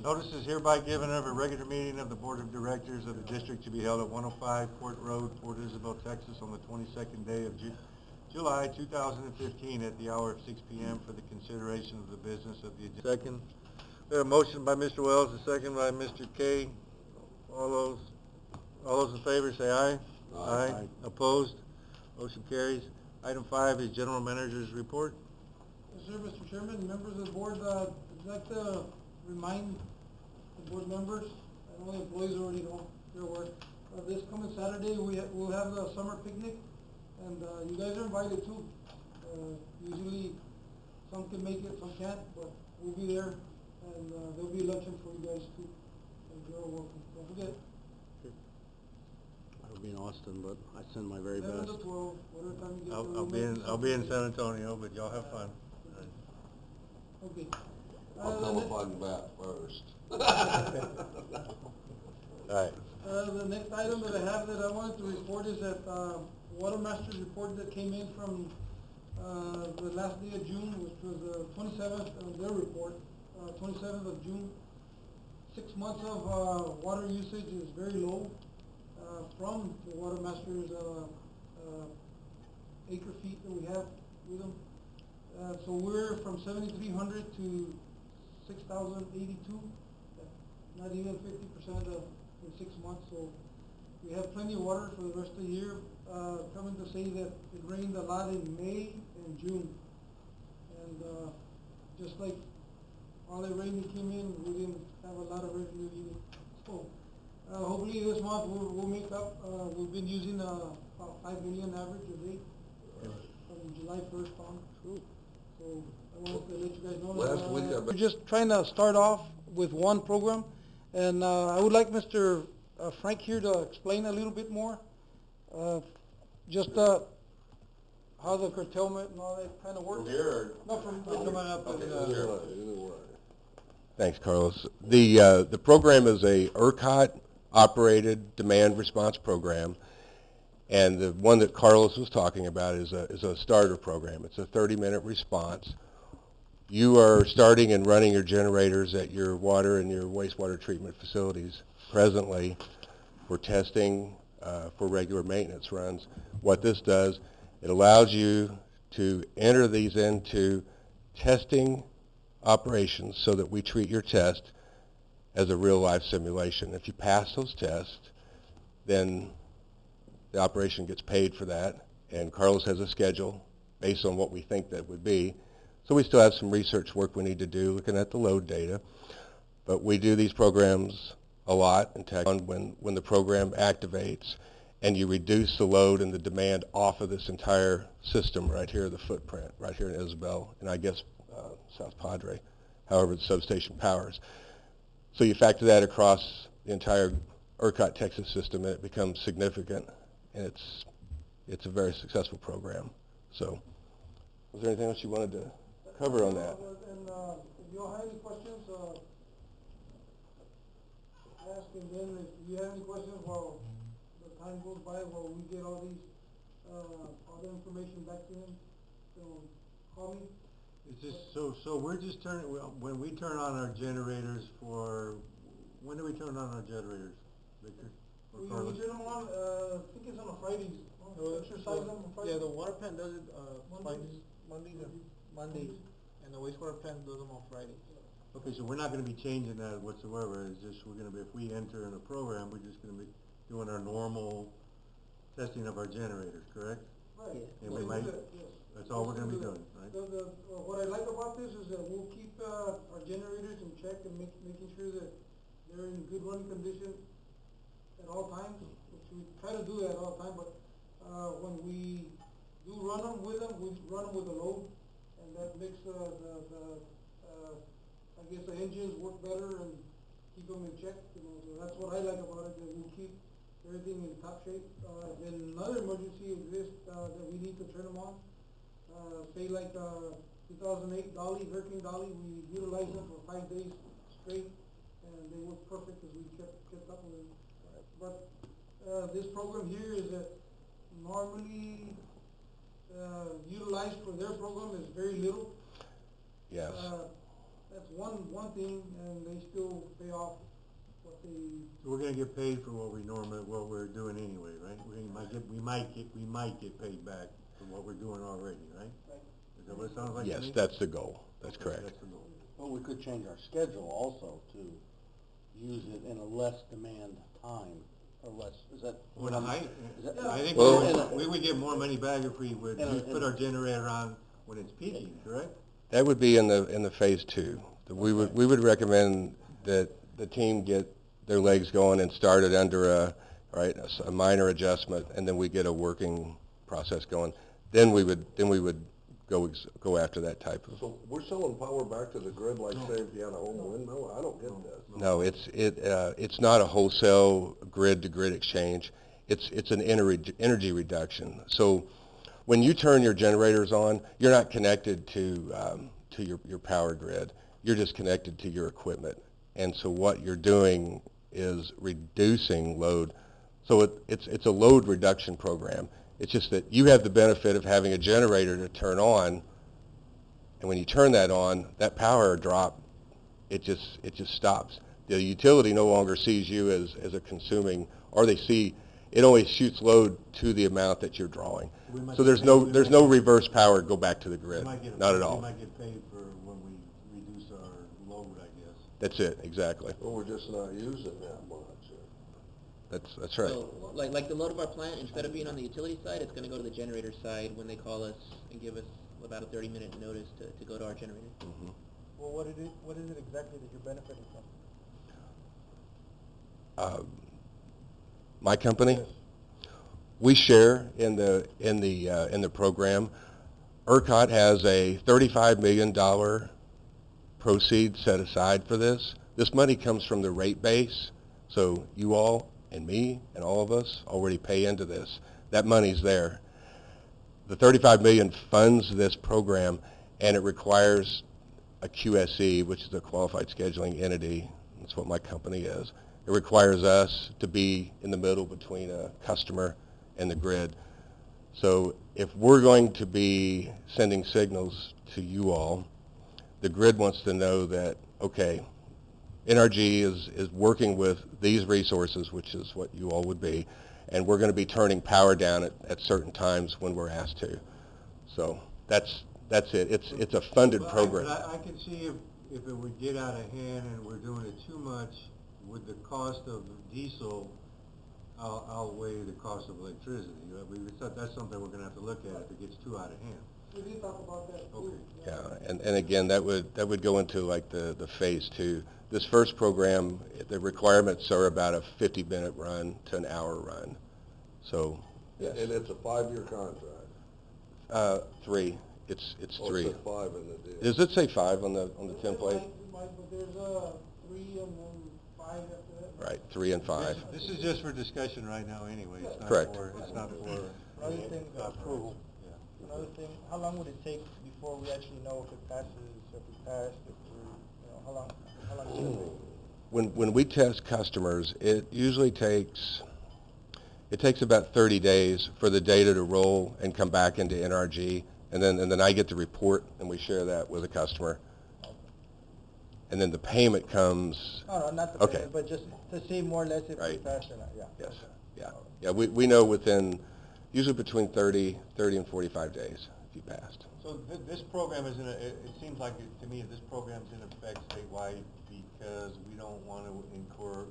Notice is hereby given of a regular meeting of the Board of Directors of the District to be held at 105 Port Road, Port Isabel, Texas, on the 22nd day of July 2015 at the hour of 6 p.m. for the consideration of the business of the agenda. Second. We have a motion by Mr. Wells, a second by Mr. Kay. All those in favor say aye. Aye. Opposed? Motion carries. Item 5 is General Manager's report. Yes, sir, Mr. Chairman, members of the board, I'd like to remind the board members, and all the employees already know their work. This coming Saturday, we'll have the summer picnic, and you guys are invited too. Usually, some can make it, some can't, but we'll be there, and there'll be luncheon for you guys too. And you're all welcome. Don't forget. I'll be in Austin, but I send my very 7 best. to 12, whatever time you get I'll be in San Antonio, but y'all have fun. Okay. I'll tell if I'm back first. All right. The next item that I have that I wanted to report is that Water Master's report that came in from the last day of June, which was the 27th of their report, 27th of June. 6 months of water usage is very low from the Water Master's acre feet that we have with them. So we're from 7,300 to 6,082, not even 50% in 6 months. So we have plenty of water for the rest of the year. Coming to say that it rained a lot in May and June, and just like all the rain that came in, we didn't have a lot of revenue either. So hopefully this month we'll make up. We've been using about 5 million average a day from July 1st on. So I wanted to let you guys know Last week we're just trying to start off with one program, and I would like Mr. Frank here to explain a little bit more, just how the curtailment and all that kind of works. From here No, from Coming up or? with, Okay, either way. Thanks, Carlos. The program is a ERCOT operated demand response program, and the one that Carlos was talking about is a starter program. It's a 30-minute response. You are starting and running your generators at your water and your wastewater treatment facilities presently for testing, for regular maintenance runs. What this does, it allows you to enter these into testing operations so that we treat your test as a real-life simulation. If you pass those tests, then the operation gets paid for that, and Carlos has a schedule based on what we think that would be. So we still have some research work we need to do looking at the load data, but we do these programs a lot in tech. When the program activates and you reduce the load and the demand off of this entire system right here, the footprint, right here in Isabel, and I guess South Padre, however the substation powers. So you factor that across the entire ERCOT Texas system, and it becomes significant, and it's a very successful program. So was there anything else you wanted to cover on that? And if you all have any questions, ask, and then if you have any questions while the time goes by, while we get all the information back to him, so call me. It's just, so we're just turning, when we turn on our generators when do we turn on our generators, Victor? Or We Carlos? turn them on, I think it's on a Fridays. Exercise them on Fridays. Yeah, the water plant does it Mondays, and the wastewater plant does them on Fridays. Okay, so we're not gonna be changing that whatsoever. It's just, we're gonna be, if we enter in a program, we're just gonna be doing our normal testing of our generators, correct? Right. And we We'll might, do that, yes. that's all we're gonna be doing, right? What I like about this is that we'll keep our generators in check and making sure that they're in good running condition at all times, which we try to do that all the time, but when we do run them, we run them with a load, and that makes I guess the engines work better and keep them in check, so that's what I like about it, that we keep everything in top shape. Then another emergency exists that we need to turn them on. Say like 2008 Hurricane Dolly, we utilized them for 5 days straight, and they worked perfect because we kept up with them. But this program here is that normally utilized for their program is very little. Yes. that's one thing, and they still pay off what they, We're gonna get paid for what we're doing anyway, right? We might get paid back for what we're doing already, right? Is that what it sounds like to Yes, me? that's the goal. That's Okay, correct. That's the goal. Well, we could change our schedule also to use it in a less demand time, or less, is that? Well, I think Well- we would get more money back if we would In a- put our generator on when it's peaking, correct? That would be in the phase two. We would recommend that the team get their legs going and started under a minor adjustment, and then we get a working process going. Then we would go after that type of. So we're selling power back to the grid like say if you had a home windmill? I don't get that. No, it's not a wholesale grid-to-grid exchange. It's an energy reduction. So when you turn your generators on, you're not connected to your power grid. You're just connected to your equipment. And so what you're doing is reducing load. So it's a load reduction program. It's just that you have the benefit of having a generator to turn on, and when you turn that on, that power drop, it just stops. The utility no longer sees you as a consuming, or they see it only shoots load to the amount that you're drawing. So there's no reverse power go back to the grid, not at all. We might get paid for when we reduce our load, I guess. That's it, exactly. Well, we're just not using that much. That's right. So, like the load of our plant, instead of being on the utility side, it's gonna go to the generator side when they call us and give us about a 30-minute notice to go to our generator. Mhm. Well, what is it exactly that you're benefiting from? My company, we share in the program. ERCOT has a $35 million proceed set aside for this. This money comes from the rate base, so you all and me and all of us already pay into this. That money's there. The $35 million funds this program, and it requires a QSE, which is a qualified scheduling entity. That's what my company is. It requires us to be in the middle between a customer and the grid. So if we're going to be sending signals to you all, the grid wants to know that, okay, NRG is working with these resources, which is what you all would be, and we're going to be turning power down at certain times when we're asked to. So that's it. It's a funded program. But I can see if it would get out of hand and we're doing it too much, would the cost of diesel outweigh the cost of electricity? That's something we're going to have to look at if it gets too out of hand. we did talk about that too. Okay. Yeah, and again, that would go into like the phase two. This first program, the requirements are about a 50-minute run to an hour run. So, yes. And it's a 5-year contract. 3. It's Oh, 3. it said 5 in the deal. Does it say 5 on the template? It might, but there's 3 and then 5 after that. Right, 3 and 5. This is just for discussion right now anyway. It's not Correct. It's not for. Another thing, approval. Yeah. Another thing, how long would it take before we actually know if it passes, if it passed, if we're, how long is it gonna take? When we test customers, it usually takes about 30 days for the data to roll and come back into NRG, and then I get the report and we share that with the customer. And then the payment comes. No, not the Okay. payment, but just to see more or less if we Right. passed or not, yeah. Yes. Okay. Yeah. We know within usually between 30 and 45 days if you passed. So this program is it seems like to me this program's in effect statewide because we don't want to incur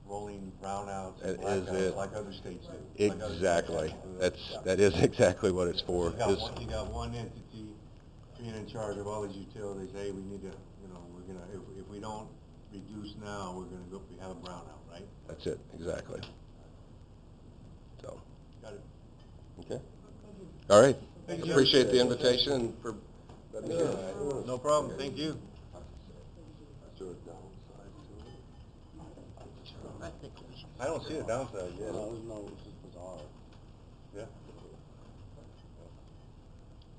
rolling brownouts and That is blackouts it. like other states do. Like other states Exactly. have to do. That is exactly what it's for. You got one entity being in charge of all these utilities. Hey, we need to, we're gonna if we don't reduce now, we're gonna we have a brownout, right? That's it, exactly. So, Got it. okay. All right. Thank you. Appreciate the invitation and for letting me hear. No problem. Thank you. Is there a downside to it? I think we should. I don't see a downside yet. No, it's just bizarre. Yeah.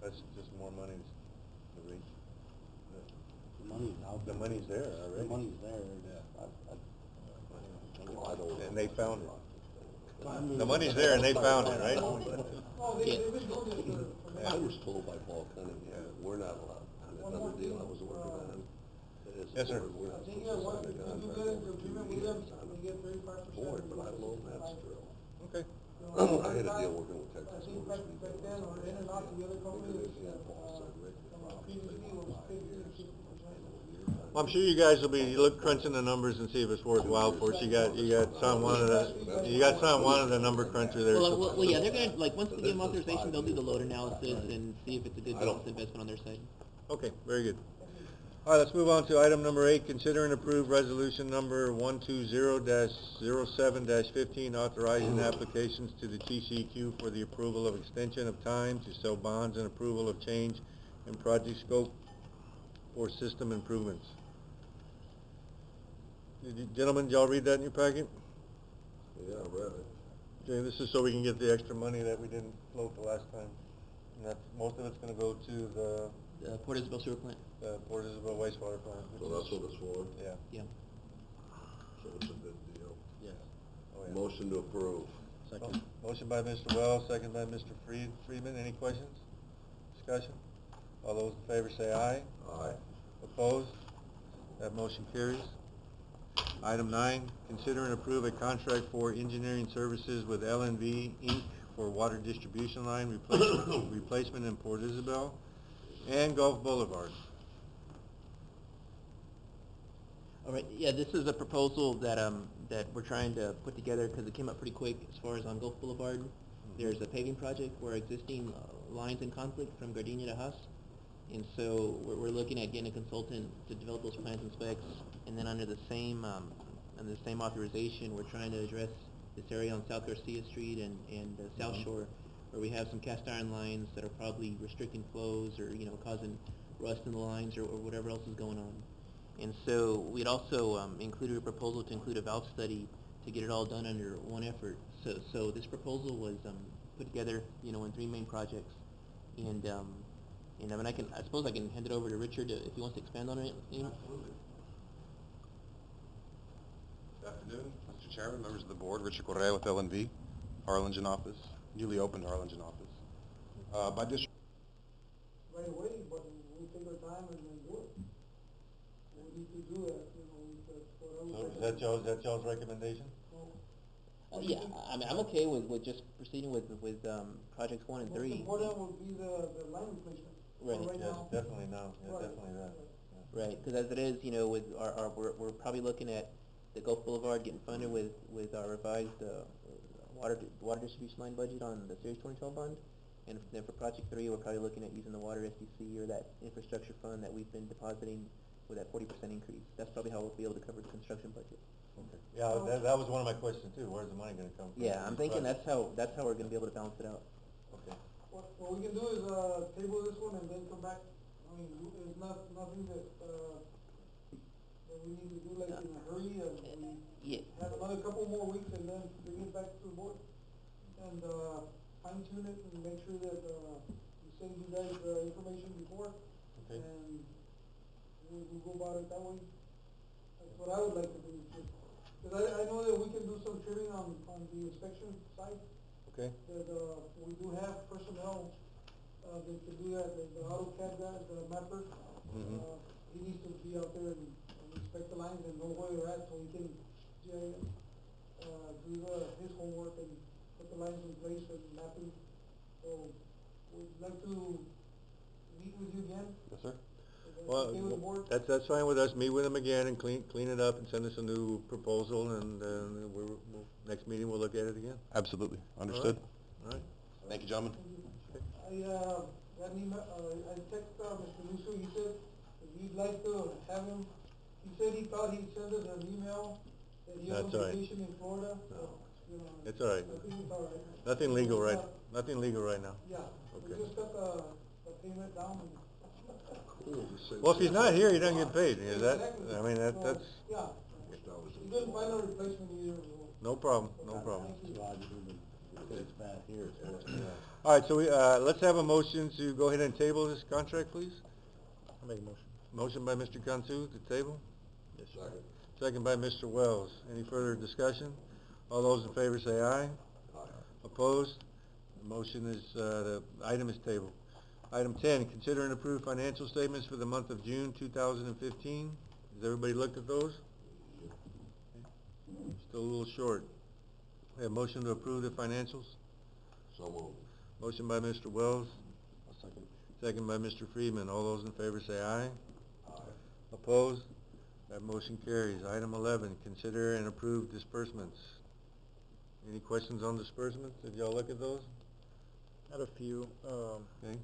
That's just more money to reach. The money's out there. The money's there already. The money's there. Well, I don't. And they found it. The money's there and they found it, right? Oh, they've been doing this for I was told by Paul Cunningham, we're not allowed to one Another more deal thing. I was working on. It is Yes, sir. we're I not think supposed to what, sign a if you contract get over into 2 agreement with them, years. they get 35%. For it, and but I we loan get that 65. still. Okay. You know, I had a other deal time, working with I Texas think Motors. back then, or in and out, the other companies, Paul said, Rick, previously was 50 and 60%. Well, I'm sure you guys will be crunching the numbers and see if it's worthwhile for us. You got Sean wanted a number cruncher there. so- Well, yeah, they're gonna, like, once they give them authorization, they'll do the load analysis and see if it's a good business investment on their side. Okay, very good. All right, let's move on to item number 8, consider and approve resolution number 120-07-15, authorizing applications to the TCEQ for the approval of extension of time to sell bonds and approval of change in project scope for system improvements. Gentlemen, did y'all read that in your packet? Yeah, I read it. Okay, this is so we can get the extra money that we didn't float the last time. And that's, most of it's gonna go to the Port Isabel Sewer Plant. Port Isabel wastewater plant. So that's what it's for? Yeah. Yeah. So it's a good deal. Yes. Oh, yeah. Motion to approve. Motion by Mr. Wells, second by Mr. Friedman. Any questions? Discussion? All those in favor say aye. Aye. Opposed? That motion carries. Item 9, consider and approve a contract for engineering services with LMWD Inc. for water distribution line replacement in Port Isabel and Gulf Boulevard. All right, yeah, this is a proposal that, that we're trying to put together because it came up pretty quick as far as on Gulf Boulevard. There's a paving project where existing lines in conflict from Gardenia to Haas. And so we're looking at getting a consultant to develop those plans and specs. And then under the same authorization, we're trying to address this area on South Garcia Street and South Shore, where we have some cast iron lines that are probably restricting flows or, you know, causing rust in the lines or whatever else is going on. And so we'd also included a proposal to include a valve study to get it all done under one effort. So this proposal was put together, you know, in 3 main projects. And I mean, I suppose I can hand it over to Richard if he wants to expand on it. Absolutely. Good afternoon, Mr. Chairman, members of the board, Richard Correa with LMV, Harlingen office, newly opened Harlingen office. By district. Right away, but we take our time and then do it. We need to do that, you know, So is that y'all's recommendation? Yeah, I mean, I'm okay with just proceeding with projects 1 and 3. Most important would be the line replacement. Right. For Yes, now. definitely no. Yeah, Right. definitely that. Right, because as it is, you know, with we're probably looking at the Gulf Boulevard getting funded with our revised water distribution line budget on the Series 2012 bond, and then for Project 3, we're probably looking at using the water SDC or that infrastructure fund that we've been depositing with that 40% increase. That's probably how we'll be able to cover the construction budget. Okay. Yeah, that was one of my questions too. Where's the money gonna come from? Yeah, I'm thinking that's how we're going to be able to balance it out. Okay. What we can do is, table this one and then come back. I mean, it's nothing that we need to do like in a hurry, and we Yeah. have another couple more weeks and then bring it back to the board. And, fine tune it and make sure that, we send you guys the information before. Okay. And we'll go about it that way. That's what I would like to do, because I know that we can do some trimming on the inspection side. Okay. That, we do have personnel, that can do that, the AutoCAD guy, the mapper. Mhm. He needs to be out there and inspect the lines and know where they're at, so he can, do his homework and put the lines in place and mapping. So, we'd like to meet with you again. Yes, sir. Is that Well, okay with the board? that's fine with us. Meet with them again and clean it up and send us a new proposal, and next meeting we'll look at it again. Absolutely, understood. All right. Thank you, gentlemen. I, got an email, I texted, Mr. Lucio, he said, if you'd like to have him, he said he thought he'd send us an email that he was That's on all right. vacation in Florida, so, No. you know. It's all right. I think it's all right. Nothing legal It's right, not- nothing legal right now. Yeah, Okay. we just got the payment down and. Well, if he's not here, he doesn't get paid. Is that, Exactly. I mean, So, that's, yeah, he couldn't find a replacement either, so. no problem, no problem. Thank you. It's bad here, it's worse there. All right, so let's have a motion to go ahead and table this contract, please. I'll make a motion. Motion by Mr. Cantu to table, Yes, sir. Second. second by Mr. Wells. Any further discussion? All those in favor say aye. Aye. Opposed? The motion is, the item is tabled. Item 10, consider and approve financial statements for the month of June 2015. Has everybody looked at those? Still a little short. We have motion to approve the financials. So moved. Motion by Mr. Wells, A second. second by Mr. Freeman. All those in favor say aye. Aye. Opposed? That motion carries. Item 11, consider and approve disbursements. Any questions on disbursements? Did y'all look at those? Had a few, Okay.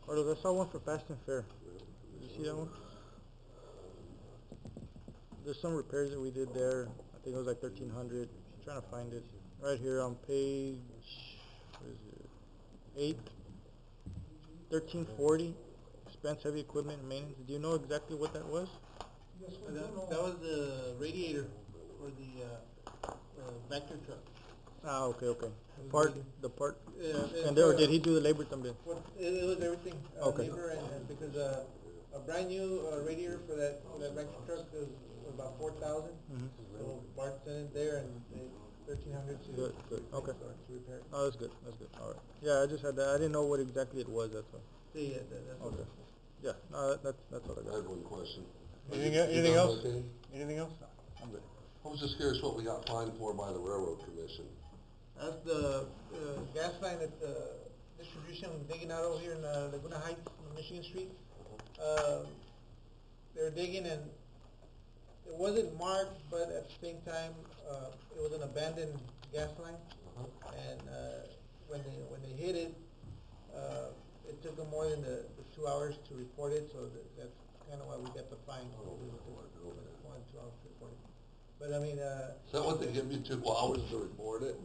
Carlos, I saw one for Fast and Fair. Did you see that one? There's some repairs that we did there. I think it was like 1,300. I'm trying to find it. Right here on page, what is it? 8, 1340. Expense heavy equipment and maintenance. Do you know exactly what that was? Yes, we That, do know. that was the radiator for the vector truck. Ah, okay, okay. It was Part, really- the part. Yeah, And or did he do the labor también? It was everything, Okay. labor and because a brand new radiator for that vector truck was about 4,000. Mhm. So Bart sent it there and they 1,300 to Good, good, okay. to repair it. Oh, that's good, that's good, all right. Yeah, I just had that, I didn't know what exactly it was, that's all. Yeah, that's what Okay. it was. Yeah, no, that's all I I got. had one question. Anything, You anything done, else? okay? Anything else? I'm good. I was just curious what we got fined for by the Railroad Commission. That's the gas line at the distribution digging out over here in Laguna Heights, on Michigan Street. They were digging and it wasn't marked, but at the same time, it was an abandoned gas line. And when they hit it, it took them more than the 2 hours to report it, so that's kind of why we got the fine. Oh, It took Lord, more okay. than 2 hours to report it. But I mean, Is that what they give you, 2 hours to report it?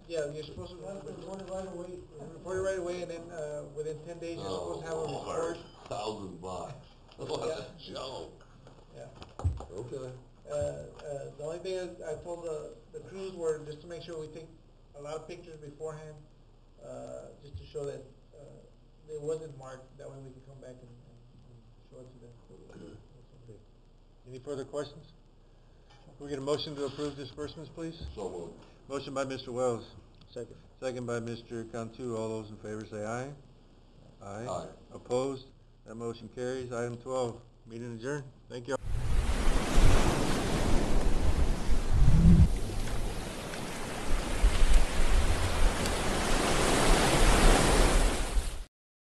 yeah, you're supposed to You have to report it right away. report it right away, and then within 10 days, you're supposed to have a report. $1,000. What a joke. Yeah. Okay. The only thing is, I told the crews were just to make sure we take a lot of pictures beforehand, just to show that it wasn't marked. That way we can come back and show it to them. Any further questions? Can we get a motion to approve disbursements, please? So moved. Motion by Mr. Wells, Second. second by Mr. Cantu. All those in favor say aye. Aye. Aye. Opposed? That motion carries. Item 12, meeting adjourned. Thank you.